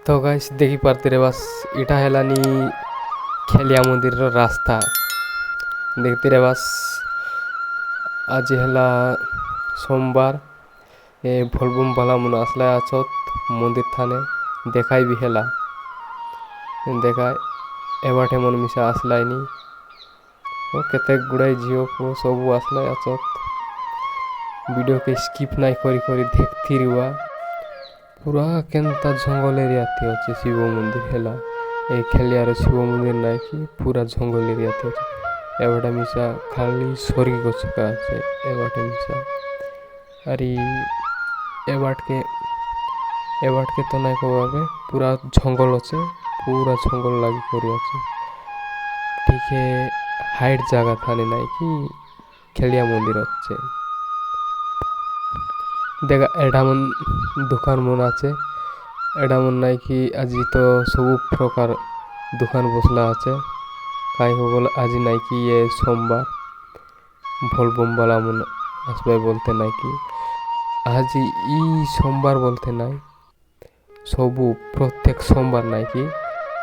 तो गाइस देखी पारती रे बस इटा हेलानी खेलिया मंदिर रो रास्ता देखती रे बस आज हेला सोमवार ए भोलबम बाला मन आसला आछत मंदिर थाने देखाई भी हेला देखाय एबाटे मन मिसा आसलाइनी ओ केते गुड़ाई झियो को सब आसला आछत वीडियो के स्किप नाइ करी करी देखती रुआ पूरा केनता जंगल एरिया थी अच्छे शिव मंदिर हेला ए खेलियार शिव मंदिर नाइ कि पूरा जंगल एरिया थी एबाटे मिसा खाली सरी गछ का আছে एबाटे मिसा अरे एबाट के तो नाइ कहबे पूरा जंगल আছে पूरा जंगल लागी करी আছে ठीक है हाइट जगह थाने नाइ कि खेलिया मंदिर আছে देखा एडा मन दुकान मन आछे एडा मन नाइ कि आज तो सब प्रकार दुकान बसला आछे काई हो बोल आज नाइ कि ये सोमवार भोलबम बाला मन आसबे बोलते नाइ कि आज ई सोमवार बोलते नाइ सब प्रत्येक सोमवार नाइ कि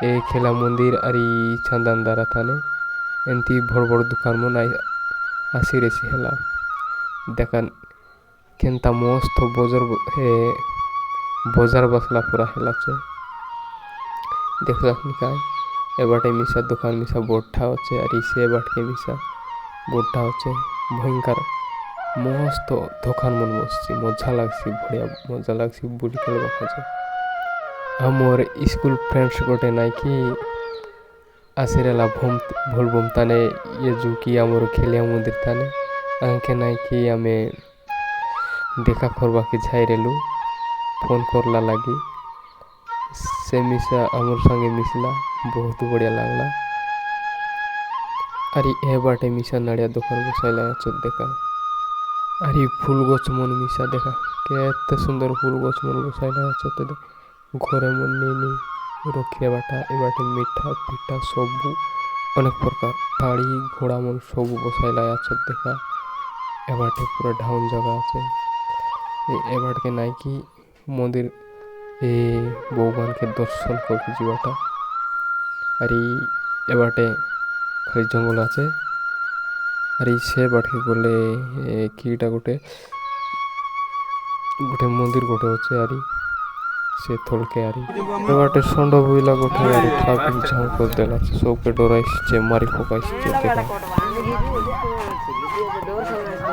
ए खेला मंदिर आरी चांदानदारा थाने एंती बड़ बड़ दुकान मन आसी रेसी हेला देखा केनता मस्त बजार बसला पूरा हेला छे देखला निकाय एबाटे मिसा दुकान मिसा बोठा होचे और इसे बाट के मिसा बोठा होचे भयंकर मस्त दुकान मन बसछि मजा लागछि बढ़िया मजा लागछि बुली खेलबा खाजे हमर स्कूल फ्रेंड्स गोटे नाइ कि आसिरेला भोलबम ताने ये जो कि हमर खेलिया मंदिर ताने आंके नाइ कि आमे देखा करवा के झाइरेलु फोन करला लगी से मिसा आमर संगे मिसला बहुत बढ़िया लागला अरे ए बाटे मिसा नड़िया दुकान बसाइला आछत देखा अरे फूल गछ मन मिसा देखा केते सुंदर फूल गछ मन बसाइला आछत घरे मन नेनी रखिया बाटा ए बाटे मीठा पीठा सब अनेक प्रकार गाड़ी घोड़ा मन सब बसाइला आछत देखा ए बाटे पूरा ढाउन जगह আছে एबाट के नाइ कि मंदिर ए भगवान के दर्शन करके जीवाटा अरे एबाटे खाली जंगल আছে अरे से बाट के गले कीटा गोटे मंदिर गोटे আছে आरी से थलके आरी एबाटे संड बुइला गोटे आरी ट्रैफिक जाम कर देला सब के डराइছে मारी फकाइছে देखा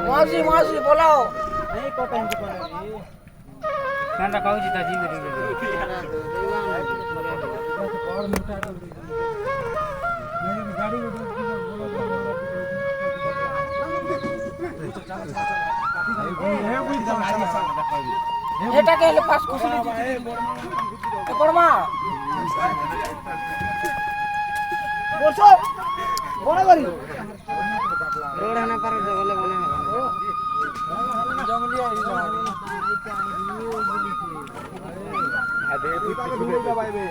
मासी मासी बोलाओ नहीं को टाइम को नहीं कांडा काऊ जीता जी और मोटा कर मेरी गाड़ी में এটা কে হলে পাস কুছলি দিতে এ পড়মা বসো বড় করি রোড হানা পার জগলে বনে জঙ্গলিয়া আরে পিছনে যাবাইবে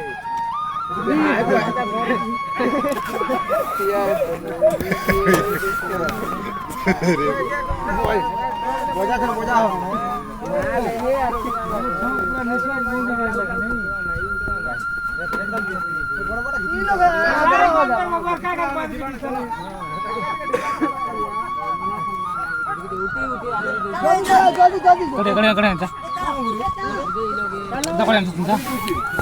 বজা ধর বজা जल्दी जल्दी